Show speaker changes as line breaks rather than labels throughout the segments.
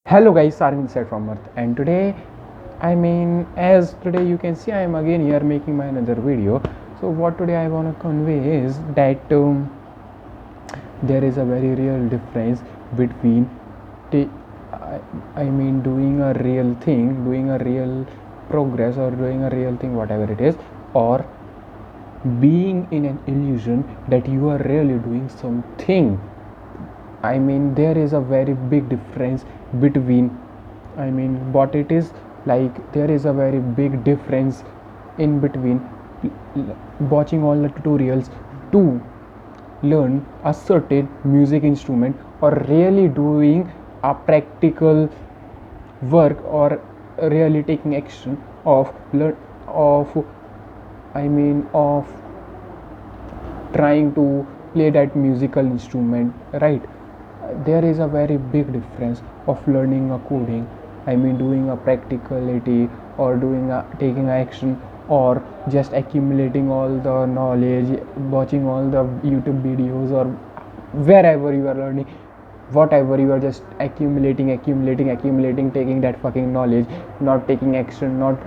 Hello guys, Arvind said from Earth, and today, as today you can see, I am again here making my another video. So what today I want to convey is that there is a very real difference between t- doing a real thing, doing a real progress, or doing a real thing, whatever it is, or being in an illusion that you are really doing something. There is a very big difference between what it is. Like, there is a very big difference in between watching all the tutorials to learn a certain music instrument, or really doing a practical work, or really taking action of learn of of trying to play that musical instrument, right? There is a very big difference of learning a coding, doing a practicality, or doing a taking action, or just accumulating all the knowledge, watching all the YouTube videos, or wherever you are learning, whatever you are just accumulating, taking that fucking knowledge, not taking action, not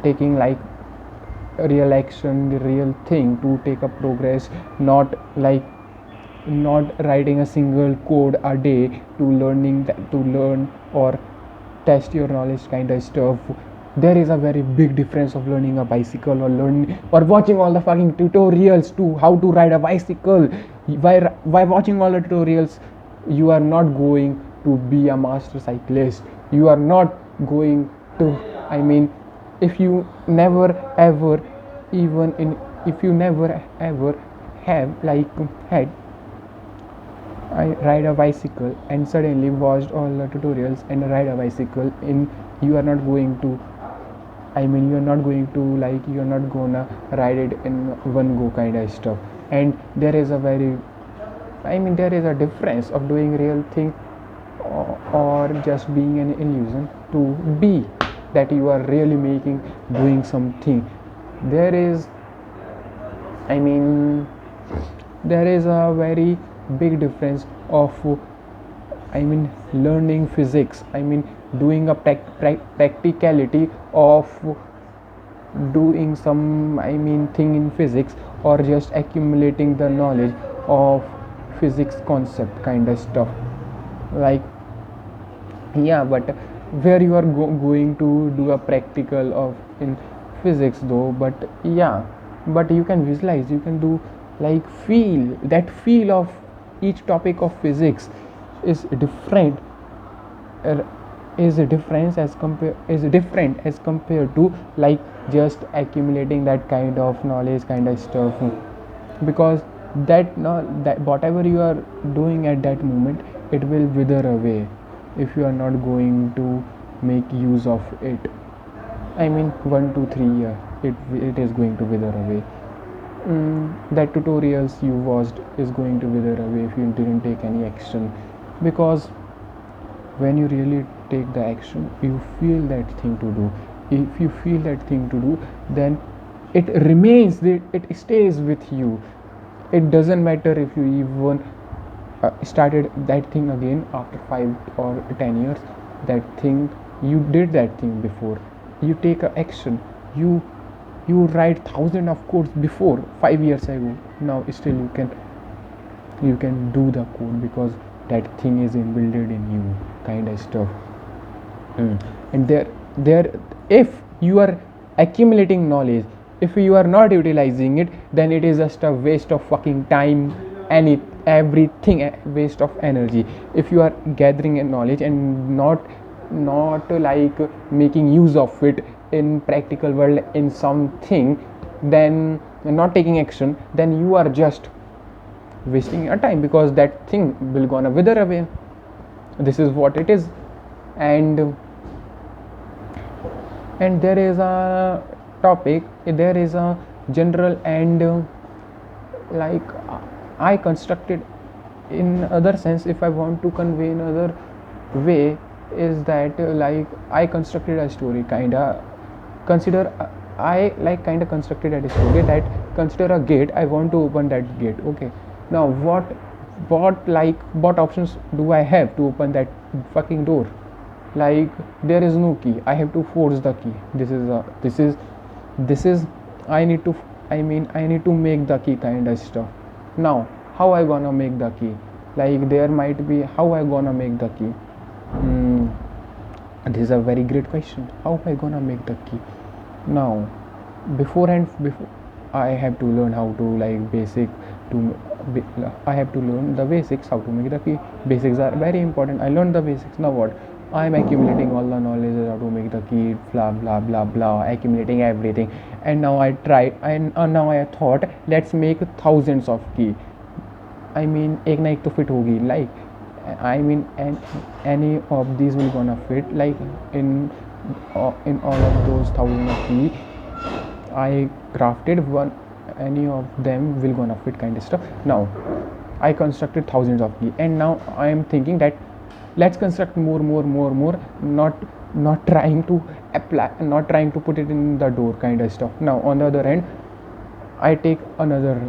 taking like real action, the real thing to take a progress, not writing a single code a day to learn or test your knowledge kind of stuff. There is a very big difference of learning a bicycle, or learning or watching all the fucking tutorials to how to ride a bicycle. By watching all the tutorials, you are not going to be a master cyclist. You are not going to if you never ever even in if you never ever have had I ride a bicycle and suddenly watched all the tutorials and ride a bicycle in, you are not going to you're not going to you're not gonna ride it in one go kind of stuff. And there is a very there is a difference of doing real thing, or just being an illusion to be that you are really making doing something. There is I mean there is a very big difference of learning physics, doing a practicality of doing some thing in physics, or just accumulating the knowledge of physics concept kind of stuff. Like, yeah, but where you are going to do a practical of in physics though. But yeah, but you can visualize, you can do feel that feel of each topic of physics is different, uh, is different as compared to just accumulating that kind of knowledge kind of stuff. Because that whatever you are doing at that moment, it will wither away if you are not going to make use of it. 1 to 3 years it is going to wither away. That tutorials you watched is going to wither away if you didn't take any action. Because when you really take the action, you feel that thing to do. If you feel that thing to do, then it remains, it stays with you. It doesn't matter if you even started that thing again after 5 or 10 years. That thing, you did that thing before, you take a action, you write thousands of codes before 5 years ago. Now still you can do the code, because that thing is inbuilt in you kind of stuff. And there if you are accumulating knowledge, if you are not utilizing it, then it is just a waste of fucking time, and everything a waste of energy. If you are gathering a knowledge and not making use of it in practical world in something, then not taking action, then you are just wasting your time, because that thing will gonna wither away. This is what it is. And there is a topic, there is a general, and I constructed in other sense. If I want to convey in other way, is that I constructed a story, kinda consider kinda constructed a story that consider a gate. I want to open that gate. Okay, now what options do I have to open that fucking door? Like, there is no key, I have to force the key. This is I need to, I need to make the key kind of stuff. Now how I gonna make the key? Like, there might be, how I gonna make the key? This is a very great question. How am I gonna make the key? Now, before I have to learn how to, like, basic to I have to learn the basics how to make the key. Basics are very important. I learned the basics. Now what? I am accumulating all the knowledge how to make the key, blah blah blah blah, accumulating everything. And now I tried, and now I thought, let's make thousands of key. एक ना एक तो fit होगी, like, and any of these will gonna fit, like, in all of those thousands of key I crafted one, any of them will gonna fit kind of stuff. Now I constructed thousands of key, and now I am thinking that let's construct more, not trying to apply, not trying to put it in the door kind of stuff. Now on the other hand, I take another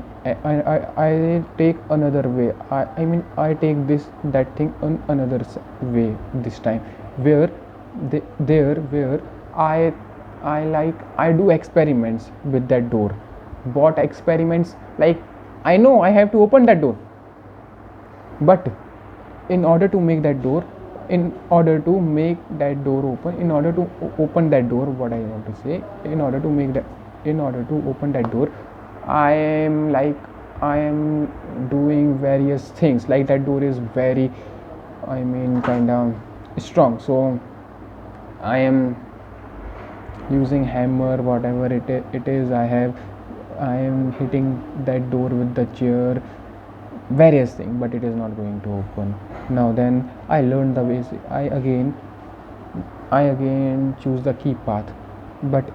take another way. I take that thing on another way this time, where where I do experiments with that door. What experiments? Like, I know I have to open that door, but in order to make that door, in order to make that door open, in order to open that door, what I want to say, in order to open that door, I am doing various things. Like, that door is very, kind of strong, so I am using hammer, whatever it is. I am hitting that door with the chair, various things, but it is not going to open. Now then, I learned the basic. I again choose the key path, but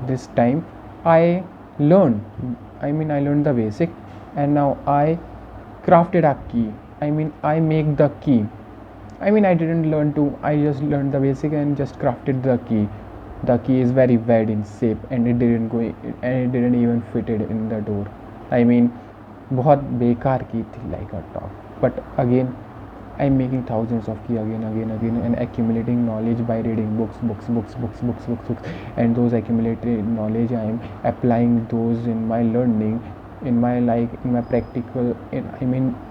this time I learned the basic, and now I crafted a key. I make the key. I just learned the basic and just crafted the key. The key is very bad in shape, and it didn't even fit it in the door. बहुत बेकार की थी, like a talk. But again, I'm making thousands of key again, and accumulating knowledge by reading books, and those accumulated knowledge I am applying those in my learning, in my practical.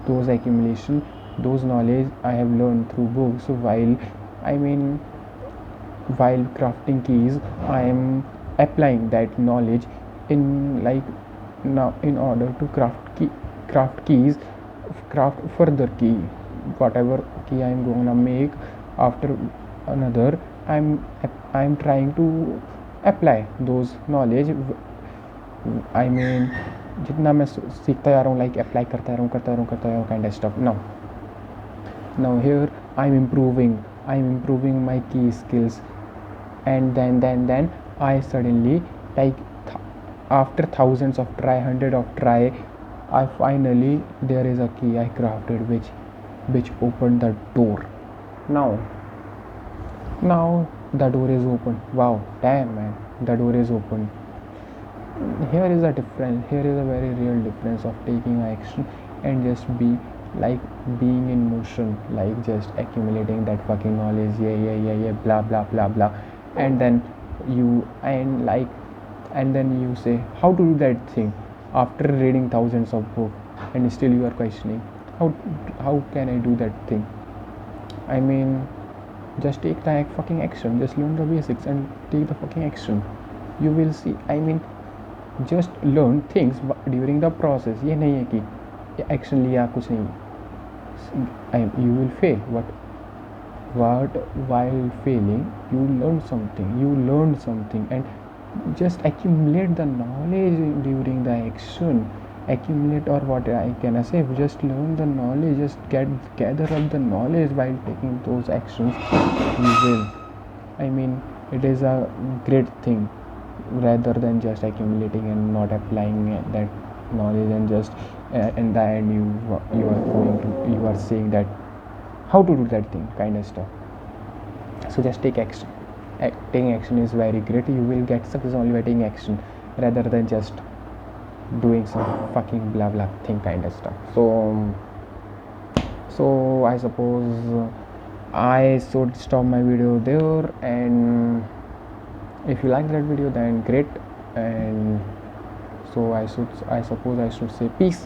Those accumulation, those knowledge I have learned through books. So while crafting keys, I am applying that knowledge in, like, now in order to craft keys, craft further key, whatever key I'm gonna make after another. I'm trying to apply those knowledge. जितना मैं सीखता जा रहा हूँ, like, apply करता जा रहा हूँ kind of stuff. Now here I'm improving my key skills, and then I suddenly, like, after thousands of try, hundred of try, I finally, there is a key I crafted which opened the door. Now the door is open. Wow, damn man, the door is open. Here is a very real difference of taking action and just being in motion, like, just accumulating that fucking knowledge, yeah, blah blah blah blah, and then you say how to do that thing after reading thousands of books, and still you are questioning how can I do that thing. Just take the fucking action. Just learn the basics and take the fucking action. You will see. Just learn things during the process. ये नहीं है कि action लिया कुछ नहीं. You will fail. What while failing, you learn something, and just accumulate the knowledge during the action. Accumulate, or what I can say, just learn the knowledge, just gather up the knowledge while taking those actions. You will. It is a great thing, rather than just accumulating and not applying that knowledge, and just in the end you are saying that how to do that thing kind of stuff. So just take action. Taking action is very great. You will get success only by taking action, rather than just doing some fucking blah blah thing kind of stuff. So So I suppose I should stop my video there, and if you like that video then great, and so I suppose I should say peace.